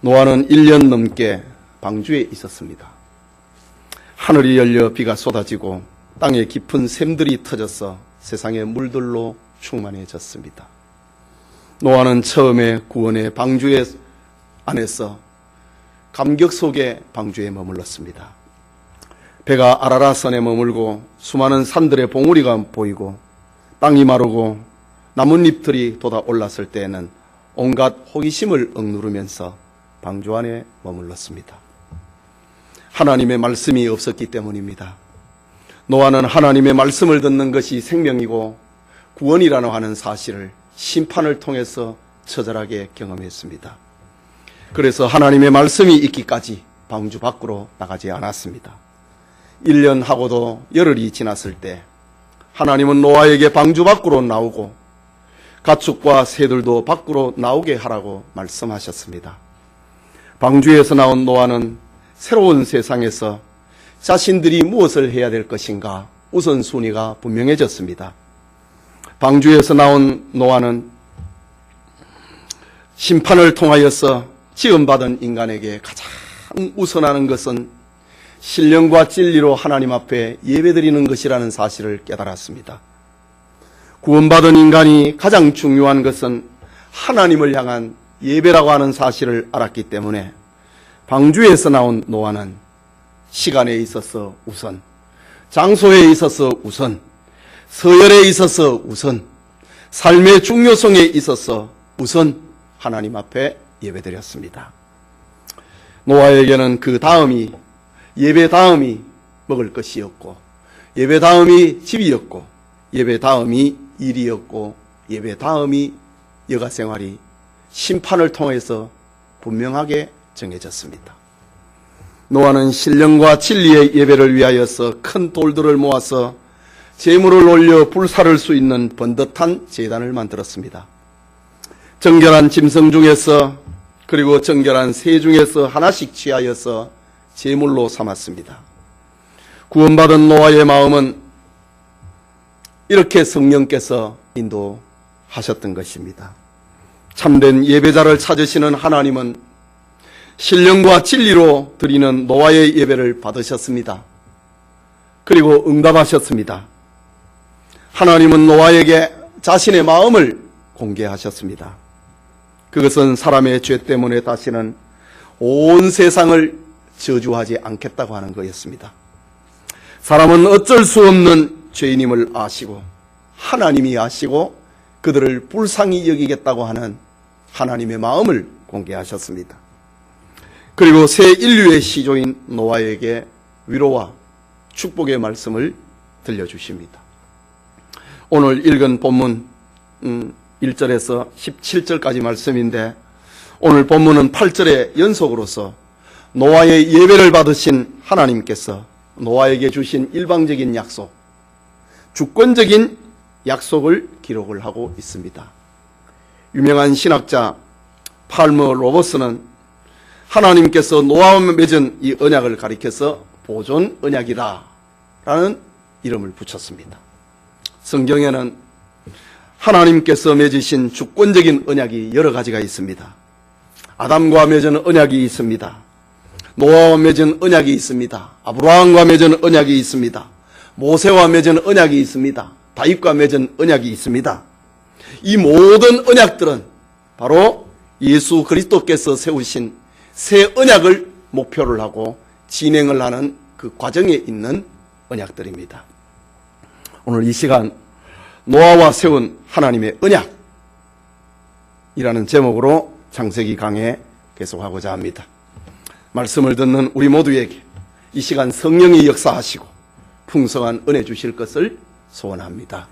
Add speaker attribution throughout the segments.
Speaker 1: 노아는 1년 넘게 방주에 있었습니다. 하늘이 열려 비가 쏟아지고 땅에 깊은 샘들이 터져서 세상의 물들로 충만해졌습니다. 노아는 처음에 구원의 방주에 안에서 감격 속에 방주에 머물렀습니다. 배가 아라라산에 머물고 수많은 산들의 봉우리가 보이고 땅이 마르고 나뭇잎들이 돋아올랐을 때에는 온갖 호기심을 억누르면서 방주 안에 머물렀습니다. 하나님의 말씀이 없었기 때문입니다. 노아는 하나님의 말씀을 듣는 것이 생명이고 구원이라고 하는 사실을 심판을 통해서 처절하게 경험했습니다. 그래서 하나님의 말씀이 있기까지 방주 밖으로 나가지 않았습니다. 1년 하고도 열흘이 지났을 때 하나님은 노아에게 방주 밖으로 나오고 가축과 새들도 밖으로 나오게 하라고 말씀하셨습니다. 방주에서 나온 노아는 새로운 세상에서 자신들이 무엇을 해야 될 것인가 우선순위가 분명해졌습니다. 방주에서 나온 노아는 심판을 통하여서 지음받은 인간에게 가장 우선하는 것은 신령과 진리로 하나님 앞에 예배드리는 것이라는 사실을 깨달았습니다. 구원받은 인간이 가장 중요한 것은 하나님을 향한 예배라고 하는 사실을 알았기 때문에 방주에서 나온 노아는 시간에 있어서 우선, 장소에 있어서 우선, 서열에 있어서 우선, 삶의 중요성에 있어서 우선 하나님 앞에 예배드렸습니다. 노아에게는 그 다음이 예배 다음이 먹을 것이었고 예배 다음이 집이었고 예배 다음이 일이었고 예배 다음이 여가생활이 심판을 통해서 분명하게 정해졌습니다. 노아는 신령과 진리의 예배를 위하여서 큰 돌들을 모아서 제물을 올려 불사를 수 있는 번듯한 제단을 만들었습니다. 정결한 짐승 중에서 그리고 정결한 새 중에서 하나씩 취하여서 제물로 삼았습니다. 구원받은 노아의 마음은 이렇게 성령께서 인도하셨던 것입니다. 참된 예배자를 찾으시는 하나님은 신령과 진리로 드리는 노아의 예배를 받으셨습니다. 그리고 응답하셨습니다. 하나님은 노아에게 자신의 마음을 공개하셨습니다. 그것은 사람의 죄 때문에 다시는 온 세상을 저주하지 않겠다고 하는 거였습니다. 사람은 어쩔 수 없는 죄인임을 아시고 하나님이 아시고 그들을 불쌍히 여기겠다고 하는 하나님의 마음을 공개하셨습니다. 그리고 새 인류의 시조인 노아에게 위로와 축복의 말씀을 들려주십니다. 오늘 읽은 본문 1절에서 17절까지 말씀인데 오늘 본문은 8절의 연속으로서 노아의 예배를 받으신 하나님께서 노아에게 주신 일방적인 약속, 주권적인 약속을 기록을 하고 있습니다. 유명한 신학자 팔머 로버스는 하나님께서 노아와 맺은 이 언약을 가리켜서 보존 언약이다 라는 이름을 붙였습니다. 성경에는 하나님께서 맺으신 주권적인 언약이 여러 가지가 있습니다. 아담과 맺은 언약이 있습니다. 노아와 맺은 언약이 있습니다. 아브라함과 맺은 언약이 있습니다. 모세와 맺은 언약이 있습니다. 다윗과 맺은 언약이 있습니다. 이 모든 언약들은 바로 예수 그리스도께서 세우신 새 언약을 목표를 하고 진행을 하는 그 과정에 있는 언약들입니다. 오늘 이 시간 노아와 세운 하나님의 언약이라는 제목으로 창세기 강해 계속하고자 합니다. 말씀을 듣는 우리 모두에게 이 시간 성령이 역사하시고 풍성한 은혜 주실 것을 소원합니다.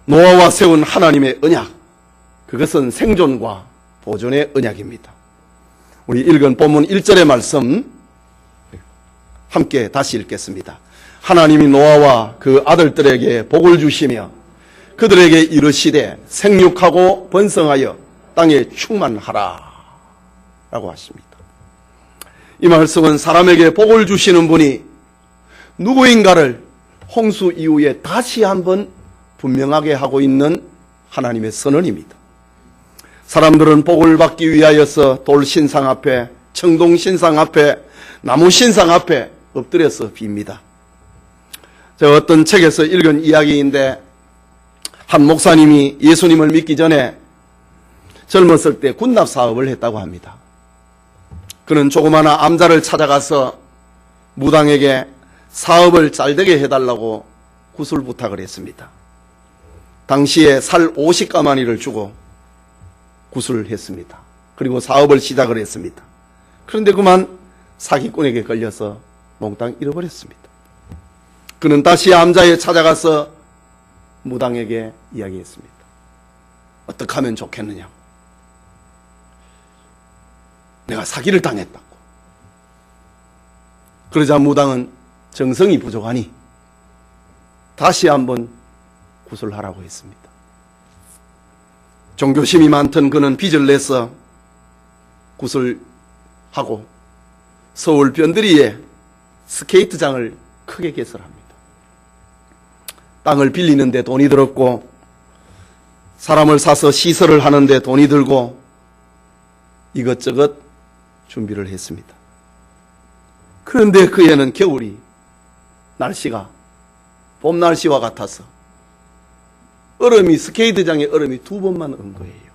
Speaker 1: 노아와 세운 하나님의 언약, 그것은 생존과 보존의 언약입니다. 우리 읽은 본문 1절의 말씀 함께 다시 읽겠습니다. 하나님이 노아와 그 아들들에게 복을 주시며 그들에게 이르시되 생육하고 번성하여 땅에 충만하라 라고 하십니다. 이 말씀은 사람에게 복을 주시는 분이 누구인가를 홍수 이후에 다시 한번 분명하게 하고 있는 하나님의 선언입니다. 사람들은 복을 받기 위하여서 돌 신상 앞에, 청동 신상 앞에, 나무 신상 앞에 엎드려서 빕니다. 제가 어떤 책에서 읽은 이야기인데, 한 목사님이 예수님을 믿기 전에 젊었을 때 군납 사업을 했다고 합니다. 그는 조그마한 암자를 찾아가서 무당에게 사업을 잘되게 해달라고 구슬 부탁을 했습니다. 당시에 살 50가마니를 주고 구슬을 했습니다. 그리고 사업을 시작을 했습니다. 그런데 그만 사기꾼에게 걸려서 몽땅 잃어버렸습니다. 그는 다시 암자에 찾아가서 무당에게 이야기했습니다. 어떻게 하면 좋겠느냐고. 내가 사기를 당했다고. 그러자 무당은 정성이 부족하니 다시 한번 구슬하라고 했습니다. 종교심이 많던 그는 빚을 내서 구슬하고 서울 변두리에 스케이트장을 크게 개설합니다. 땅을 빌리는데 돈이 들었고 사람을 사서 시설을 하는데 돈이 들고 이것저것 준비를 했습니다. 그런데 그 해는 겨울이 날씨가 봄 날씨와 같아서 얼음이 스케이트장에 얼음이 2번만 온 거예요.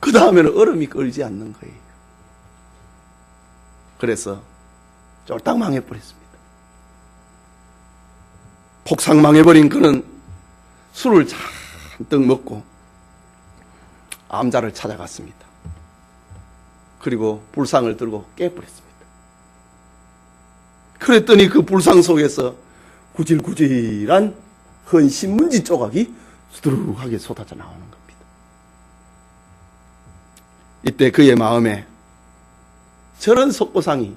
Speaker 1: 그 다음에는 얼음이 끓지 않는 거예요. 그래서 쫄딱 망해버렸습니다. 폭삭 망해버린 그는 술을 잔뜩 먹고 암자를 찾아갔습니다. 그리고 불상을 들고 깨버렸습니다. 그랬더니 그 불상 속에서 구질구질한 헌 신문지 조각이 수두룩하게 쏟아져 나오는 겁니다. 이때 그의 마음에 저런 속보상이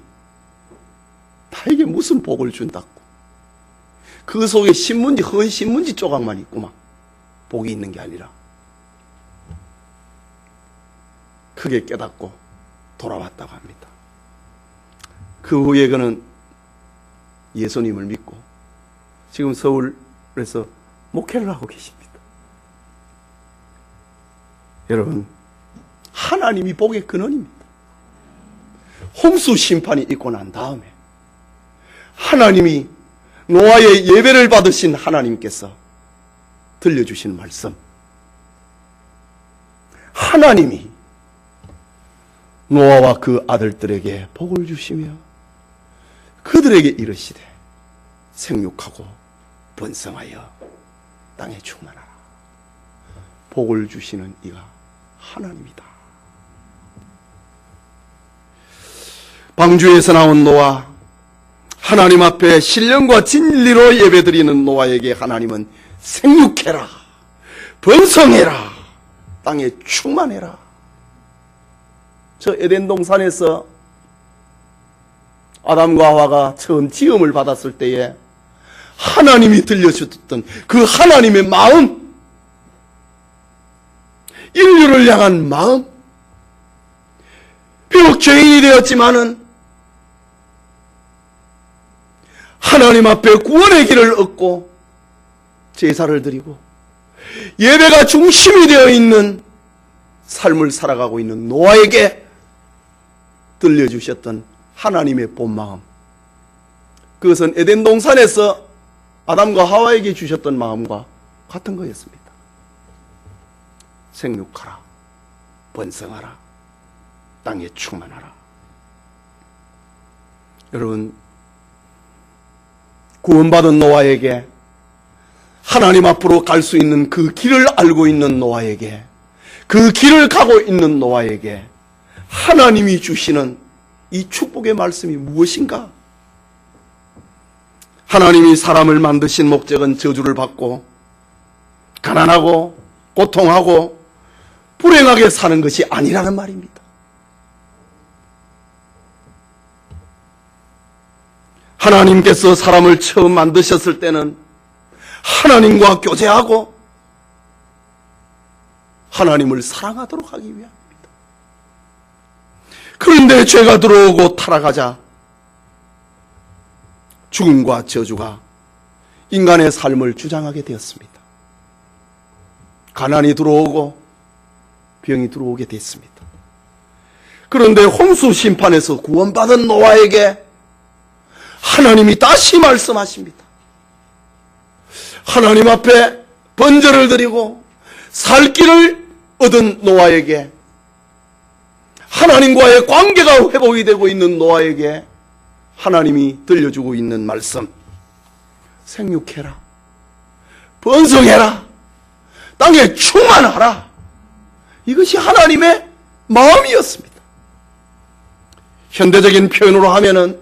Speaker 1: 나에게 무슨 복을 준다고. 그 속에 신문지, 헌 신문지 조각만 있구만. 복이 있는 게 아니라. 크게 깨닫고 돌아왔다고 합니다. 그 후에 그는 예수님을 믿고 지금 서울에서 목회를 하고 계십니다. 여러분, 하나님이 복의 근원입니다. 홍수 심판이 있고 난 다음에 하나님이 노아의 예배를 받으신 하나님께서 들려주신 말씀, 하나님이 노아와 그 아들들에게 복을 주시며 그들에게 이르시되 생육하고 번성하여 땅에 충만하라. 복을 주시는 이가 하나님이다. 방주에서 나온 노아, 하나님 앞에 신령과 진리로 예배드리는 노아에게 하나님은 생육해라, 번성해라, 땅에 충만해라. 저 에덴 동산에서 아담과 하와가 처음 지음을 받았을 때에 하나님이 들려주셨던 그 하나님의 마음, 인류를 향한 마음, 비록 죄인이 되었지만은 하나님 앞에 구원의 길을 얻고 제사를 드리고 예배가 중심이 되어 있는 삶을 살아가고 있는 노아에게 들려주셨던 하나님의 본마음, 그것은 에덴 동산에서 아담과 하와에게 주셨던 마음과 같은 거였습니다. 생육하라, 번성하라, 땅에 충만하라. 여러분, 구원받은 노아에게, 하나님 앞으로 갈 수 있는 그 길을 알고 있는 노아에게, 그 길을 가고 있는 노아에게 하나님이 주시는 이 축복의 말씀이 무엇인가? 하나님이 사람을 만드신 목적은 저주를 받고 가난하고 고통하고 불행하게 사는 것이 아니라는 말입니다. 하나님께서 사람을 처음 만드셨을 때는 하나님과 교제하고 하나님을 사랑하도록 하기 위함입니다. 그런데 죄가 들어오고 타락하자 죽음과 저주가 인간의 삶을 주장하게 되었습니다. 가난이 들어오고 병이 들어오게 됐습니다. 그런데 홍수 심판에서 구원받은 노아에게 하나님이 다시 말씀하십니다. 하나님 앞에 번제를 드리고 살 길을 얻은 노아에게, 하나님과의 관계가 회복이 되고 있는 노아에게 하나님이 들려주고 있는 말씀, 생육해라, 번성해라, 땅에 충만하라. 이것이 하나님의 마음이었습니다. 현대적인 표현으로 하면은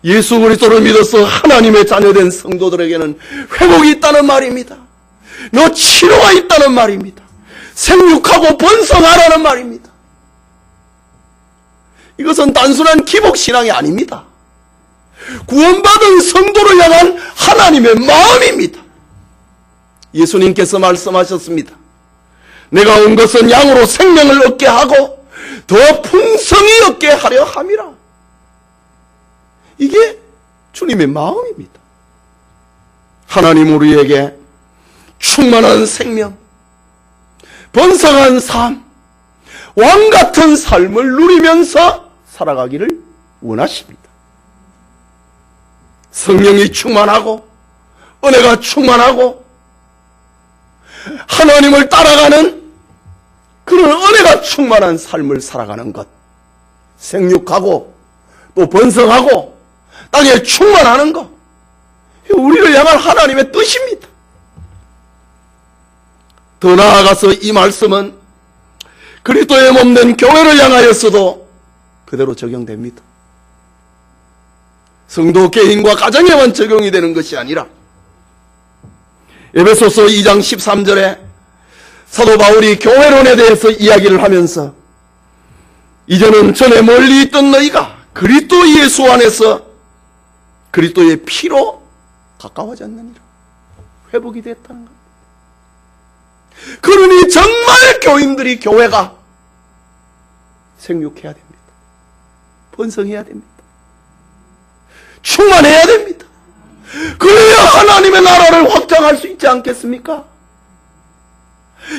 Speaker 1: 예수 그리스도를 믿어서 하나님의 자녀된 성도들에게는 회복이 있다는 말입니다. 너 치료가 있다는 말입니다. 생육하고 번성하라는 말입니다. 이것은 단순한 기복신앙이 아닙니다. 구원받은 성도를 향한 하나님의 마음입니다. 예수님께서 말씀하셨습니다. 내가 온 것은 양으로 생명을 얻게 하고 더 풍성히 얻게 하려 함이라. 이게 주님의 마음입니다. 하나님 우리에게 충만한 생명, 번성한 삶, 왕같은 삶을 누리면서 살아가기를 원하십니다. 성령이 충만하고 은혜가 충만하고 하나님을 따라가는 그런 은혜가 충만한 삶을 살아가는 것, 생육하고 또 번성하고 땅에 충만하는 것, 우리를 향한 하나님의 뜻입니다. 더 나아가서 이 말씀은 그리스도의 몸된 교회를 향하여서도 그대로 적용됩니다. 성도 개인과 가정에만 적용이 되는 것이 아니라 에베소서 2장 13절에 사도 바울이 교회론에 대해서 이야기를 하면서 이제는 전에 멀리 있던 너희가 그리스도 예수 안에서 그리스도의 피로 가까워졌느니라. 회복이 됐다는 것. 그러니 정말 교인들이, 교회가 생육해야 됩니다. 번성해야 됩니다. 충만해야 됩니다. 그래야 하나님의 나라를 확장할 수 있지 않겠습니까?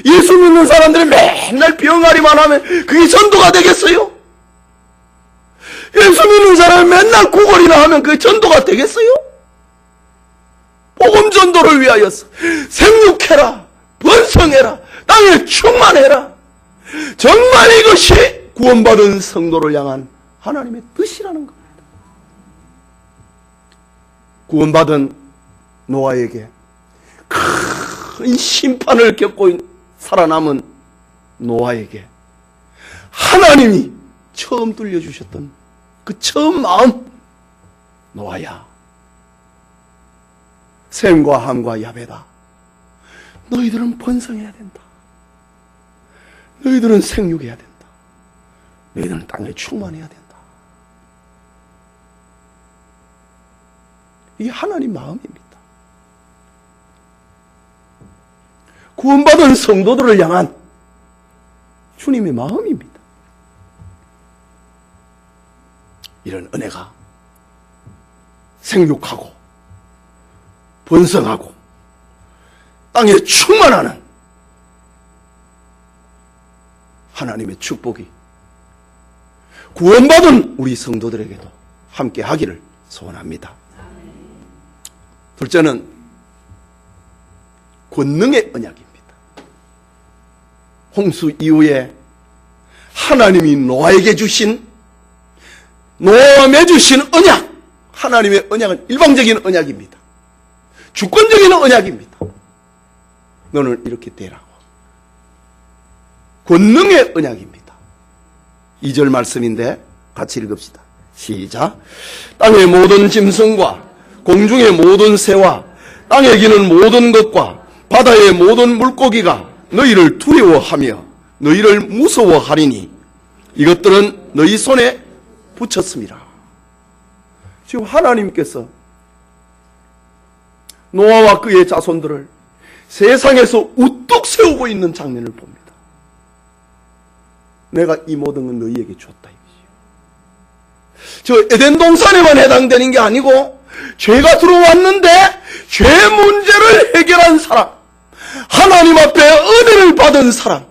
Speaker 1: 예수 믿는 사람들이 맨날 병아리만 하면 그게 전도가 되겠어요? 예수 믿는 사람이 맨날 구걸이나 하면 그게 전도가 되겠어요? 복음 전도를 위하여서 생육해라, 번성해라, 땅에 충만해라. 정말 이것이 구원받은 성도를 향한 하나님의 뜻이라는 겁니다. 구원받은 노아에게, 큰 심판을 겪고 살아남은 노아에게 하나님이 처음 들려주셨던 그 처음 마음, 노아야, 셈과 함과 야베다, 너희들은 번성해야 된다. 너희들은 생육해야 된다. 너희들은 땅에 충만해야 된다. 이게 하나님 마음입니다. 구원받은 성도들을 향한 주님의 마음입니다. 이런 은혜가 생육하고 번성하고 땅에 충만하는 하나님의 축복이 구원받은 우리 성도들에게도 함께 하기를 소원합니다. 둘째는 권능의 언약입니다. 홍수 이후에 하나님이 노아에게 주신, 노아와 맺으신 언약, 하나님의 언약은 일방적인 언약입니다. 주권적인 언약입니다. 너는 이렇게 되라고. 권능의 언약입니다. 2절 말씀인데 같이 읽읍시다. 시작. 땅의 모든 짐승과 공중의 모든 새와 땅에 기는 모든 것과 바다의 모든 물고기가 너희를 두려워하며 너희를 무서워하리니 이것들은 너희 손에 붙였습니다. 지금 하나님께서 노아와 그의 자손들을 세상에서 우뚝 세우고 있는 장면을 봅니다. 내가 이 모든 건 너희에게 줬다 이거지요. 저 에덴 동산에만 해당되는 게 아니고 죄가 들어왔는데 죄 문제를 해결한 사람, 하나님 앞에 은혜를 받은 사람,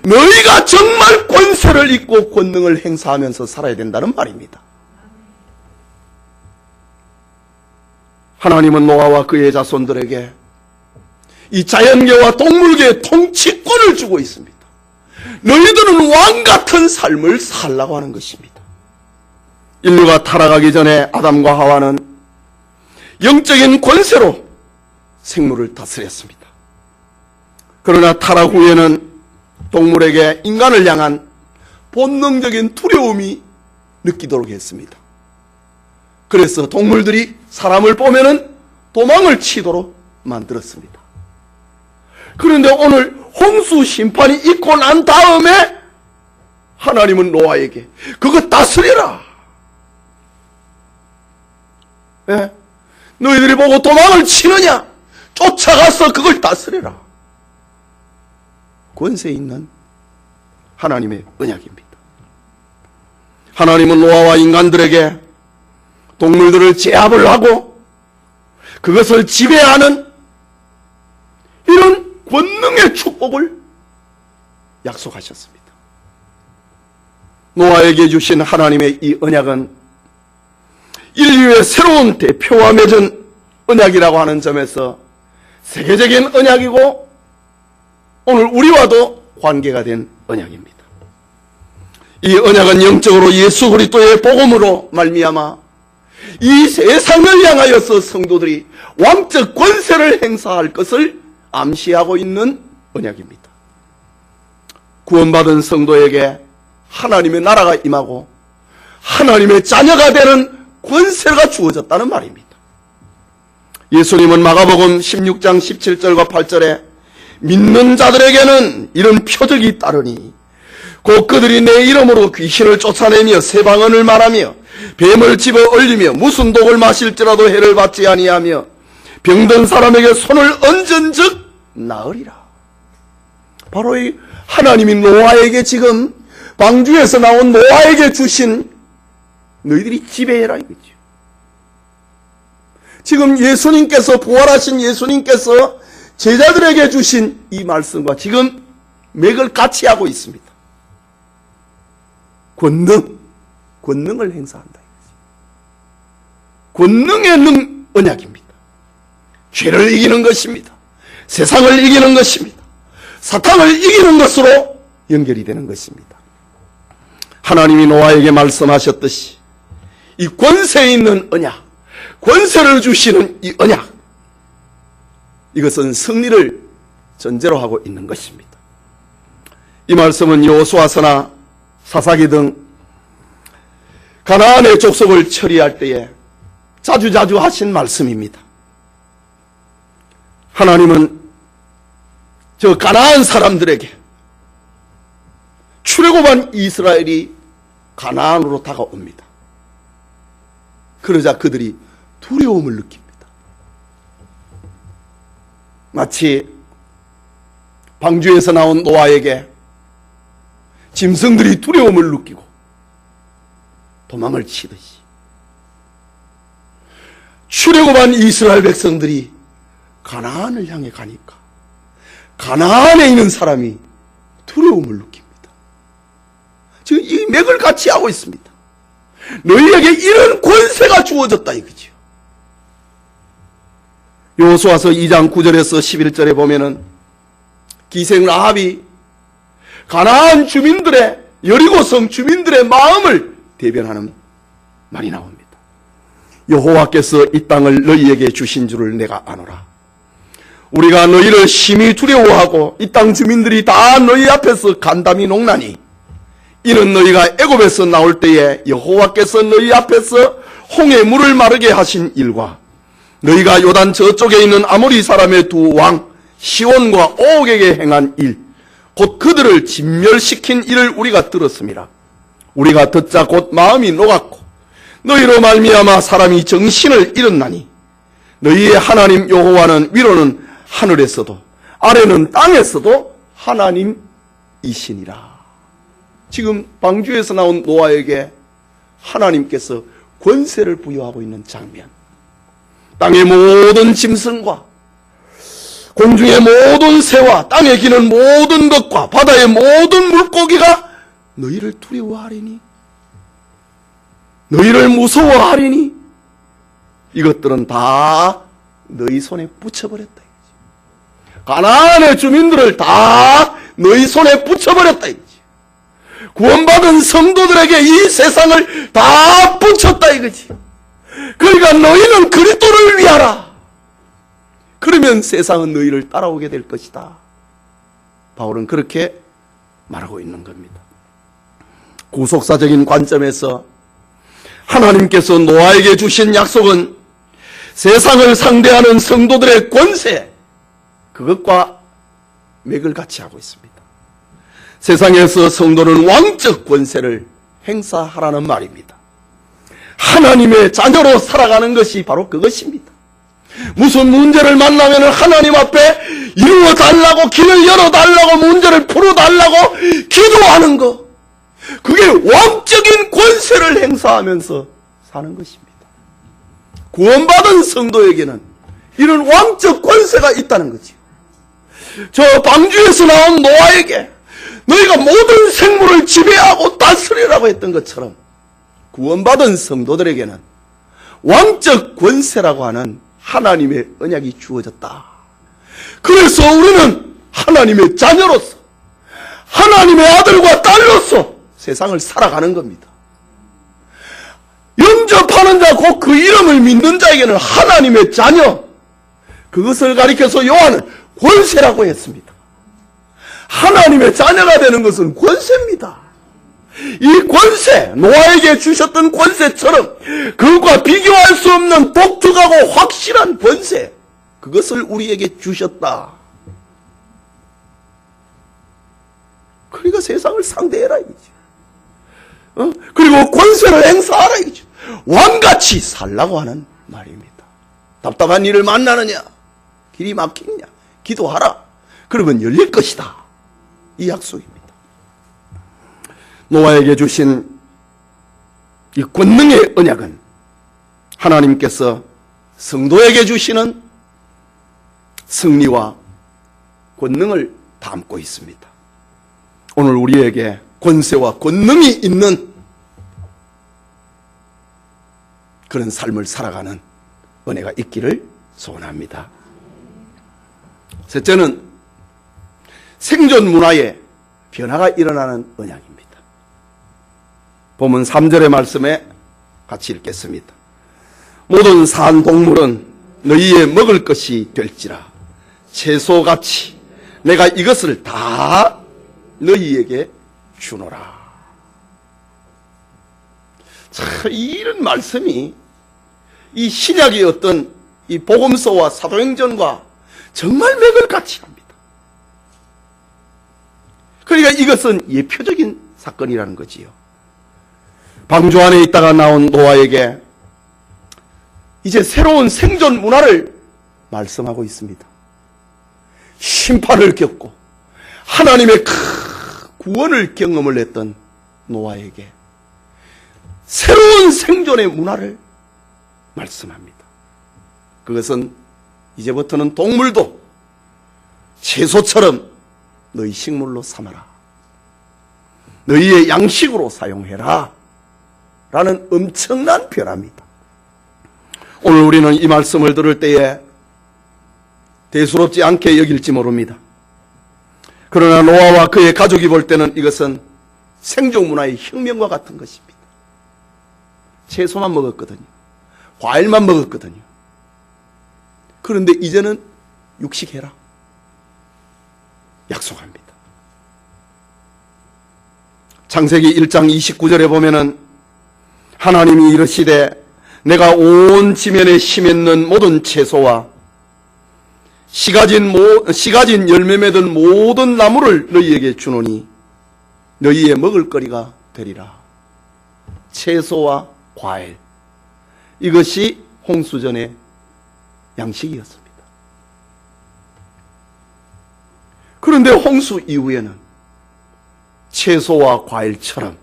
Speaker 1: 너희가 정말 권세를 입고 권능을 행사하면서 살아야 된다는 말입니다. 하나님은 노아와 그의 자손들에게 이 자연계와 동물계의 통치권을 주고 있습니다. 너희들은 왕같은 삶을 살라고 하는 것입니다. 인류가 타락하기 전에 아담과 하와는 영적인 권세로 생물을 다스렸습니다. 그러나 타락 후에는 동물에게 인간을 향한 본능적인 두려움이 느끼도록 했습니다. 그래서 동물들이 사람을 보면은 도망을 치도록 만들었습니다. 그런데 오늘 홍수 심판이 있고 난 다음에 하나님은 노아에게 그거 다스려라. 예? 너희들이 보고 도망을 치느냐? 쫓아가서 그걸 다스려라. 권세 있는 하나님의 언약입니다. 하나님은 노아와 인간들에게 동물들을 제압을 하고 그것을 지배하는 이런 권능의 축복을 약속하셨습니다. 노아에게 주신 하나님의 이 언약은 인류의 새로운 대표와 맺은 언약이라고 하는 점에서 세계적인 언약이고 오늘 우리와도 관계가 된 언약입니다. 이 언약은 영적으로 예수 그리스도의 복음으로 말미암아 이 세상을 향하여서 성도들이 왕적 권세를 행사할 것을 암시하고 있는 언약입니다. 구원받은 성도에게 하나님의 나라가 임하고 하나님의 자녀가 되는 권세가 주어졌다는 말입니다. 예수님은 마가복음 16장 17절과 8절에 믿는 자들에게는 이런 표적이 따르니 곧 그들이 내 이름으로 귀신을 쫓아내며 새 방언을 말하며 뱀을 집어 올리며 무슨 독을 마실지라도 해를 받지 아니하며 병든 사람에게 손을 얹은 즉 나으리라. 바로 이 하나님이 노아에게 지금 방주에서 나온 노아에게 주신 너희들이 지배해라 이거죠. 지금 예수님께서 부활하신 예수님께서 제자들에게 주신 이 말씀과 지금 맥을 같이 하고 있습니다. 권능을 행사한다. 권능의 언약입니다. 죄를 이기는 것입니다. 세상을 이기는 것입니다. 사탄을 이기는 것으로 연결이 되는 것입니다. 하나님이 노아에게 말씀하셨듯이 이 권세 있는 언약, 권세를 주시는 이 언약, 이것은 승리를 전제로 하고 있는 것입니다. 이 말씀은 여호수아서나 사사기 등 가나안의 족속을 처리할 때에 자주자주 하신 말씀입니다. 하나님은 저 가나안 사람들에게 출애굽한 이스라엘이 가나안으로 다가옵니다. 그러자 그들이 두려움을 느낍니다. 마치 방주에서 나온 노아에게 짐승들이 두려움을 느끼고 도망을 치듯이 출애굽한 이스라엘 백성들이 가나안을 향해 가니까 가나안에 있는 사람이 두려움을 느낍니다. 지금 이 맥을 같이 하고 있습니다. 너희에게 이런 권세가 주어졌다 이거죠. 여호수아서 2장 9절에서 11절에 보면은 기생 라합이 가나안 주민들의 여리고성 주민들의 마음을 대변하는 말이 나옵니다. 여호와께서 이 땅을 너희에게 주신 줄을 내가 아노라. 우리가 너희를 심히 두려워하고 이 땅 주민들이 다 너희 앞에서 간담이 녹나니 이는 너희가 애굽에서 나올 때에 여호와께서 너희 앞에서 홍해 물을 마르게 하신 일과 너희가 요단 저쪽에 있는 아모리 사람의 두 왕 시온과 오옥에게 행한 일 곧 그들을 진멸시킨 일을 우리가 들었습니다. 우리가 듣자 곧 마음이 녹았고 너희로 말미암아 사람이 정신을 잃었나니 너희의 하나님 여호와는 위로는 하늘에서도 아래는 땅에서도 하나님이시니라. 지금 방주에서 나온 노아에게 하나님께서 권세를 부여하고 있는 장면, 땅의 모든 짐승과 공중의 모든 새와 땅에 기는 모든 것과 바다의 모든 물고기가 너희를 두려워하리니, 너희를 무서워하리니, 이것들은 다 너희 손에 붙여버렸다. 가나안의 주민들을 다 너희 손에 붙여버렸다. 구원받은 성도들에게 이 세상을 다 붙였다 이거지. 그러니까 너희는 그리스도를 위하라. 그러면 세상은 너희를 따라오게 될 것이다. 바울은 그렇게 말하고 있는 겁니다. 구속사적인 관점에서 하나님께서 노아에게 주신 약속은 세상을 상대하는 성도들의 권세, 그것과 맥을 같이 하고 있습니다. 세상에서 성도는 왕적 권세를 행사하라는 말입니다. 하나님의 자녀로 살아가는 것이 바로 그것입니다. 무슨 문제를 만나면 하나님 앞에 이루어달라고, 길을 열어달라고, 문제를 풀어달라고 기도하는 것, 그게 왕적인 권세를 행사하면서 사는 것입니다. 구원받은 성도에게는 이런 왕적 권세가 있다는 거죠. 저 방주에서 나온 노아에게 너희가 모든 생물을 지배하고 다스리라고 했던 것처럼 구원받은 성도들에게는 왕적 권세라고 하는 하나님의 언약이 주어졌다. 그래서 우리는 하나님의 자녀로서, 하나님의 아들과 딸로서 세상을 살아가는 겁니다. 영접하는 자, 곧 그 이름을 믿는 자에게는 하나님의 자녀, 그것을 가리켜서 요한은 권세라고 했습니다. 하나님의 자녀가 되는 것은 권세입니다. 이 권세, 노아에게 주셨던 권세처럼 그것과 비교할 수 없는 독특하고 확실한 권세, 그것을 우리에게 주셨다. 그러니까 세상을 상대해라 이거지. 그리고 권세를 행사하라 이거지. 왕같이 살라고 하는 말입니다. 답답한 일을 만나느냐, 길이 막히느냐, 기도하라. 그러면 열릴 것이다. 이 약속입니다. 노아에게 주신 이 권능의 언약은 하나님께서 성도에게 주시는 승리와 권능을 담고 있습니다. 오늘 우리에게 권세와 권능이 있는 그런 삶을 살아가는 은혜가 있기를 소원합니다. 셋째는 생존 문화에 변화가 일어나는 언약입니다. 본문 3절의 말씀에 같이 읽겠습니다. 모든 산 동물은 너희의 먹을 것이 될지라. 채소같이 내가 이것을 다 너희에게 주노라. 참, 이런 말씀이 이 신약의 어떤 이 복음서와 사도행전과 정말 맥을 같이 합니다. 그러니까 이것은 예표적인 사건이라는 거지요. 방주 안에 있다가 나온 노아에게 이제 새로운 생존 문화를 말씀하고 있습니다. 심판을 겪고 하나님의 구원을 경험을 했던 노아에게 새로운 생존의 문화를 말씀합니다. 그것은 이제부터는 동물도 채소처럼 너희 식물로 삼아라. 너희의 양식으로 사용해라. 라는 엄청난 변화입니다. 오늘 우리는 이 말씀을 들을 때에 대수롭지 않게 여길지 모릅니다. 그러나 노아와 그의 가족이 볼 때는 이것은 생존 문화의 혁명과 같은 것입니다. 채소만 먹었거든요. 과일만 먹었거든요. 그런데 이제는 육식해라. 약속합니다. 창세기 1장 29절에 보면은 하나님이 이르시되 내가 온 지면에 심했는 모든 채소와 씨가진 열매 맺은 모든 나무를 너희에게 주노니 너희의 먹을거리가 되리라. 채소와 과일, 이것이 홍수전의 양식이었습니다. 그런데 홍수 이후에는 채소와 과일처럼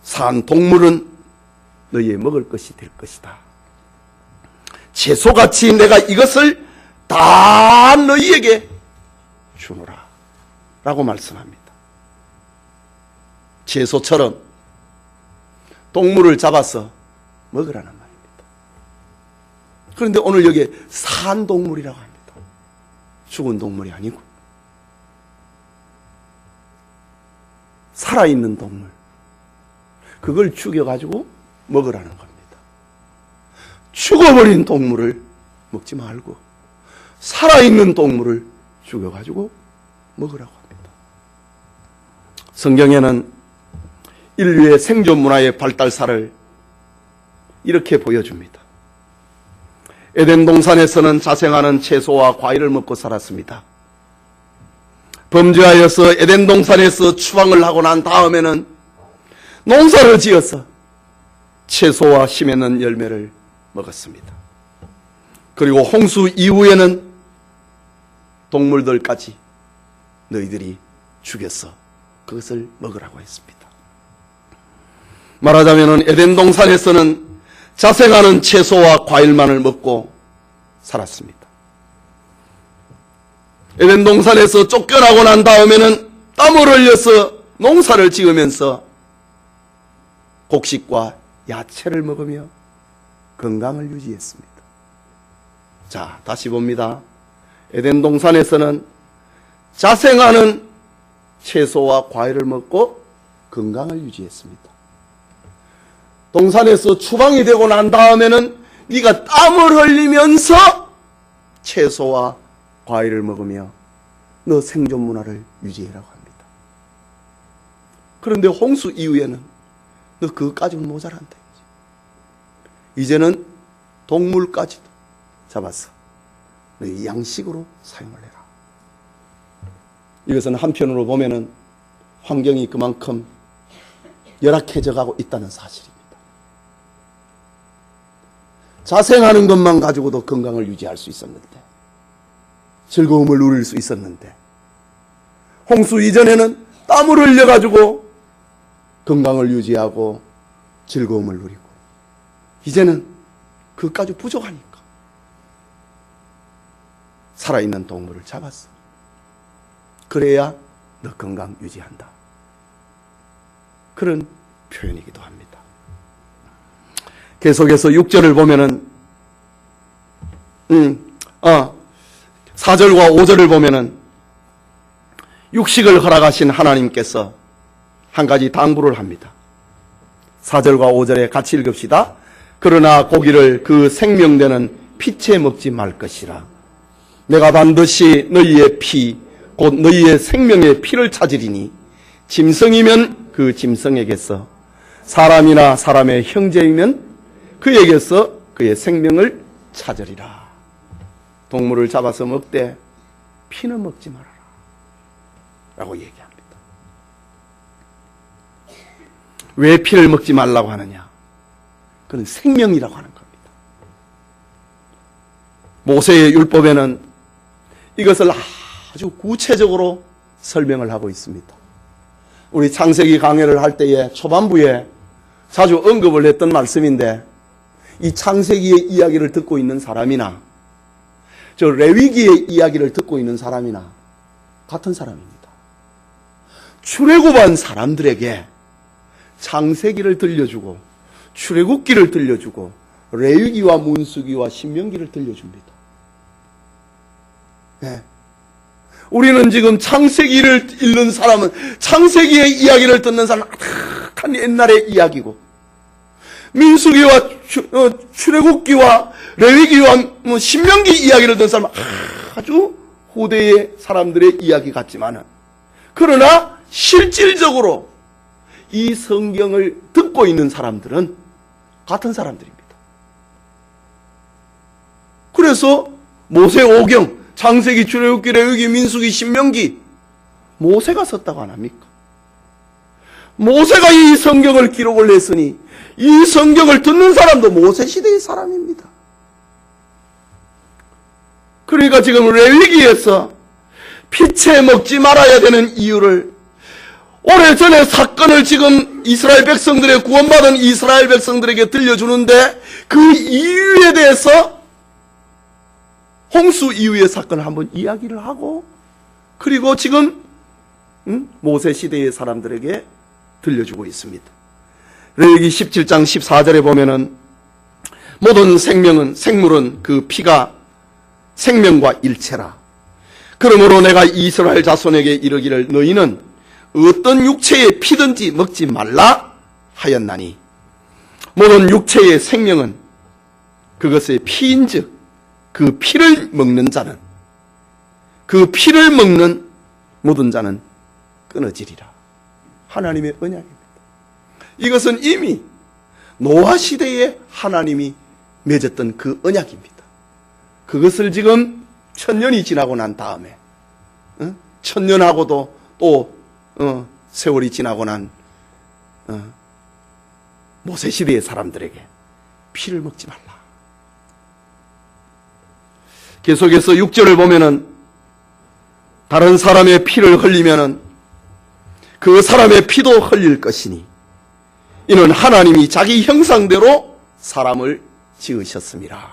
Speaker 1: 산 동물은 너희의 먹을 것이 될 것이다. 채소같이 내가 이것을 다 너희에게 주노라 라고 말씀합니다. 채소처럼 동물을 잡아서 먹으라는 말입니다. 그런데 오늘 여기에 산 동물이라고 합니다. 죽은 동물이 아니고 살아있는 동물, 그걸 죽여가지고 먹으라는 겁니다. 죽어버린 동물을 먹지 말고 살아있는 동물을 죽여가지고 먹으라고 합니다. 성경에는 인류의 생존 문화의 발달사를 이렇게 보여줍니다. 에덴 동산에서는 자생하는 채소와 과일을 먹고 살았습니다. 범죄하여서 에덴 동산에서 추방을 하고 난 다음에는 농사를 지어서 채소와 심 맺는 열매를 먹었습니다. 그리고 홍수 이후에는 동물들까지 너희들이 죽여서 그것을 먹으라고 했습니다. 말하자면 에덴 동산에서는 자생하는 채소와 과일만을 먹고 살았습니다. 에덴 동산에서 쫓겨나고 난 다음에는 땀을 흘려서 농사를 지으면서 곡식과 야채를 먹으며 건강을 유지했습니다. 자, 다시 봅니다. 에덴 동산에서는 자생하는 채소와 과일을 먹고 건강을 유지했습니다. 동산에서 추방이 되고 난 다음에는 네가 땀을 흘리면서 채소와 과일을 먹으며 너 생존 문화를 유지해라고 합니다. 그런데 홍수 이후에는 너 그것까지는 모자란다. 이제는 동물까지도 잡아서 너희 양식으로 사용을 해라. 이것은 한편으로 보면은 환경이 그만큼 열악해져 가고 있다는 사실입니다. 자생하는 것만 가지고도 건강을 유지할 수 있었는데, 즐거움을 누릴 수 있었는데, 홍수 이전에는 땀을 흘려가지고 건강을 유지하고 즐거움을 누리고, 이제는 그것까지 부족하니까 살아있는 동물을 잡았어. 그래야 너 건강 유지한다. 그런 표현이기도 합니다. 계속해서 6절을 보면은 4절과 5절을 보면은 육식을 허락하신 하나님께서 한 가지 당부를 합니다. 4절과 5절에 같이 읽읍시다. 그러나 고기를 그 생명되는 피채 먹지 말 것이라. 내가 반드시 너희의 피, 곧 너희의 생명의 피를 찾으리니 짐승이면 그 짐승에게서, 사람이나 사람의 형제이면 그에게서 그의 생명을 찾으리라. 동물을 잡아서 먹되 피는 먹지 말아라 라고 얘기합니다. 왜 피를 먹지 말라고 하느냐? 그건 생명이라고 하는 겁니다. 모세의 율법에는 이것을 아주 구체적으로 설명을 하고 있습니다. 우리 창세기 강해를 할 때에 초반부에 자주 언급을 했던 말씀인데, 이 창세기의 이야기를 듣고 있는 사람이나 저 레위기의 이야기를 듣고 있는 사람이나 같은 사람입니다. 출애굽한 사람들에게 창세기를 들려주고 출애굽기를 들려주고 레위기와 문수기와 신명기를 들려줍니다. 네. 우리는 지금 창세기를 읽는 사람은 창세기의 이야기를 듣는 사람은 아득한 옛날의 이야기고, 민수기와 출애굽기와 레위기와 신명기 이야기를 듣는 사람은 아주 후대의 사람들의 이야기 같지만은, 그러나 실질적으로 이 성경을 듣고 있는 사람들은 같은 사람들입니다. 그래서 모세오경, 창세기, 출애굽기, 레위기, 민수기, 신명기, 모세가 썼다고 안 합니까? 모세가 이 성경을 기록을 했으니 이 성경을 듣는 사람도 모세 시대의 사람입니다. 그러니까 지금 레위기에서 피채 먹지 말아야 되는 이유를, 오래전에 사건을 지금 이스라엘 백성들의 구원받은 이스라엘 백성들에게 들려주는데 그 이유에 대해서 홍수 이후의 사건을 한번 이야기를 하고, 그리고 지금 모세 시대의 사람들에게 들려주고 있습니다. 레위기 17장 14절에 보면은 모든 생물은 그 피가 생명과 일체라. 그러므로 내가 이스라엘 자손에게 이르기를 너희는 어떤 육체의 피든지 먹지 말라 하였나니, 모든 육체의 생명은 그것의 피인즉 그 피를 먹는 자는, 그 피를 먹는 모든 자는 끊어지리라. 하나님의 언약입니다. 이것은 이미 노아 시대에 하나님이 맺었던 그 언약입니다. 그것을 지금 1000년이 지나고 난 다음에 1000년하고도 또 세월이 지나고 난 모세 시대의 사람들에게 피를 먹지 말라. 계속해서 6절을 보면은 다른 사람의 피를 흘리면은 그 사람의 피도 흘릴 것이니 이는 하나님이 자기 형상대로 사람을 지으셨습니다.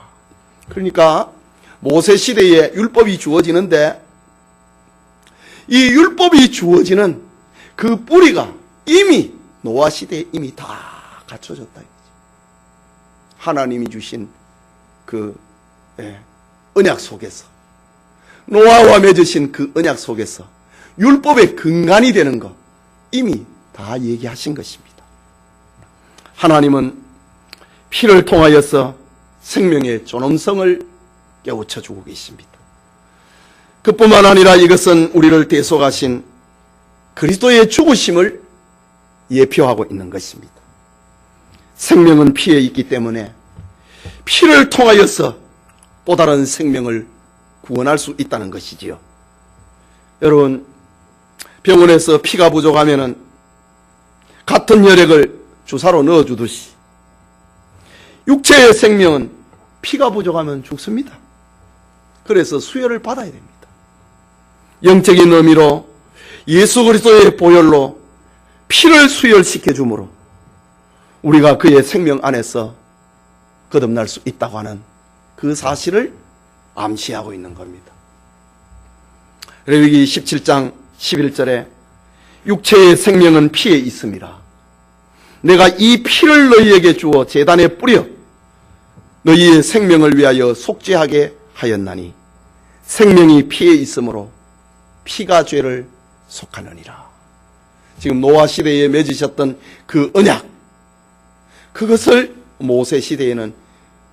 Speaker 1: 그러니까 모세 시대에 율법이 주어지는데 이 율법이 주어지는 그 뿌리가 이미 노아 시대에 이미 다 갖춰졌다. 하나님이 주신 그 언약 속에서, 노아와 맺으신 그 언약 속에서 율법의 근간이 되는 것 이미 다 얘기하신 것입니다. 하나님은 피를 통하여서 생명의 존엄성을 깨우쳐주고 계십니다. 그뿐만 아니라 이것은 우리를 대속하신 그리스도의 죽으심을 예표하고 있는 것입니다. 생명은 피에 있기 때문에 피를 통하여서 또 다른 생명을 구원할 수 있다는 것이지요. 여러분, 병원에서 피가 부족하면은 같은 혈액을 주사로 넣어주듯이 육체의 생명은 피가 부족하면 죽습니다. 그래서 수혈을 받아야 됩니다. 영적인 의미로 예수 그리스도의 보혈로 피를 수혈시켜 주므로 우리가 그의 생명 안에서 거듭날 수 있다고 하는 그 사실을 암시하고 있는 겁니다. 레위기 17장 11절에 육체의 생명은 피에 있습니다. 내가 이 피를 너희에게 주어 제단에 뿌려 너희의 생명을 위하여 속죄하게 하였나니 생명이 피에 있으므로 피가 죄를 속하느니라. 지금 노아 시대에 맺으셨던 그 언약, 그것을 모세 시대에는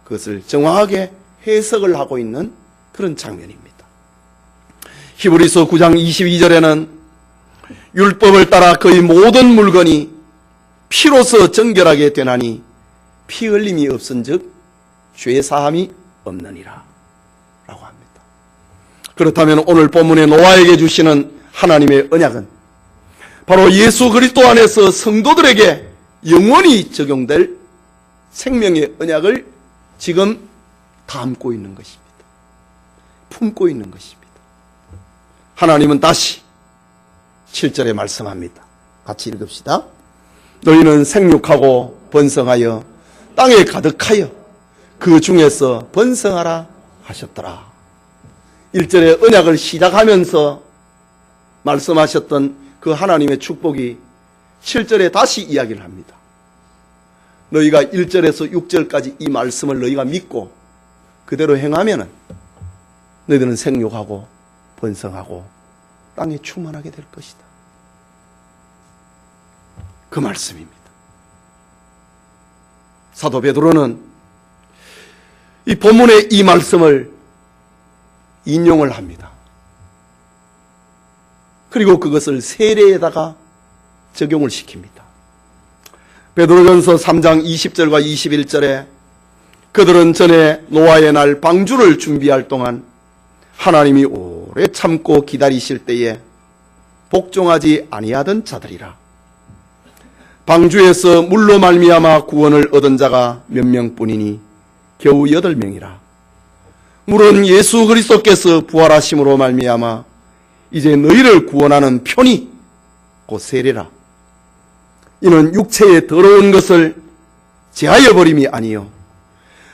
Speaker 1: 그것을 정확하게 해석을 하고 있는 그런 장면입니다. 히브리서 9장 22절에는 율법을 따라 거의 모든 물건이 피로서 정결하게 되나니 피 흘림이 없은즉 죄사함이 없느니라 라고 합니다. 그렇다면 오늘 본문의 노아에게 주시는 하나님의 언약은 바로 예수 그리스도 안에서 성도들에게 영원히 적용될 생명의 언약을 지금 담고 있는 것입니다. 품고 있는 것입니다. 하나님은 다시 7절에 말씀합니다. 같이 읽읍시다. 너희는 생육하고 번성하여 땅에 가득하여 그 중에서 번성하라 하셨더라. 1절에 언약을 시작하면서 말씀하셨던 그 하나님의 축복이 7절에 다시 이야기를 합니다. 너희가 1절에서 6절까지 이 말씀을 너희가 믿고 그대로 행하면은 너희들은 생육하고 번성하고 땅에 충만하게 될 것이다. 그 말씀입니다. 사도 베드로는 이 본문의 이 말씀을 인용을 합니다. 그리고 그것을 세례에다가 적용을 시킵니다. 베드로전서 3장 20절과 21절에 그들은 전에 노아의 날 방주를 준비할 동안 하나님이 오래 참고 기다리실 때에 복종하지 아니하던 자들이라. 방주에서 물로 말미암아 구원을 얻은 자가 몇 명뿐이니 겨우 8명이라. 물은 예수 그리스도께서 부활하심으로 말미암아 이제 너희를 구원하는 표니 곧 세례라. 이는 육체의 더러운 것을 제하여 버림이 아니요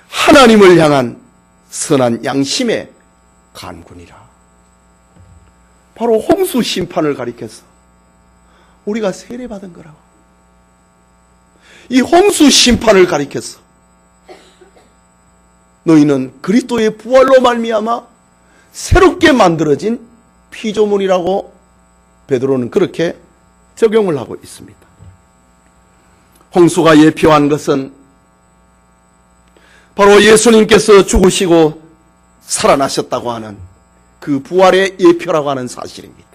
Speaker 1: 하나님을 향한 선한 양심의 간군이라. 바로 홍수 심판을 가리켜서 우리가 세례받은 거라고. 이 홍수 심판을 가리켜서 너희는 그리스도의 부활로 말미암아 새롭게 만들어진 피조물이라고 베드로는 그렇게 적용을 하고 있습니다. 홍수가 예표한 것은 바로 예수님께서 죽으시고 살아나셨다고 하는 그 부활의 예표라고 하는 사실입니다.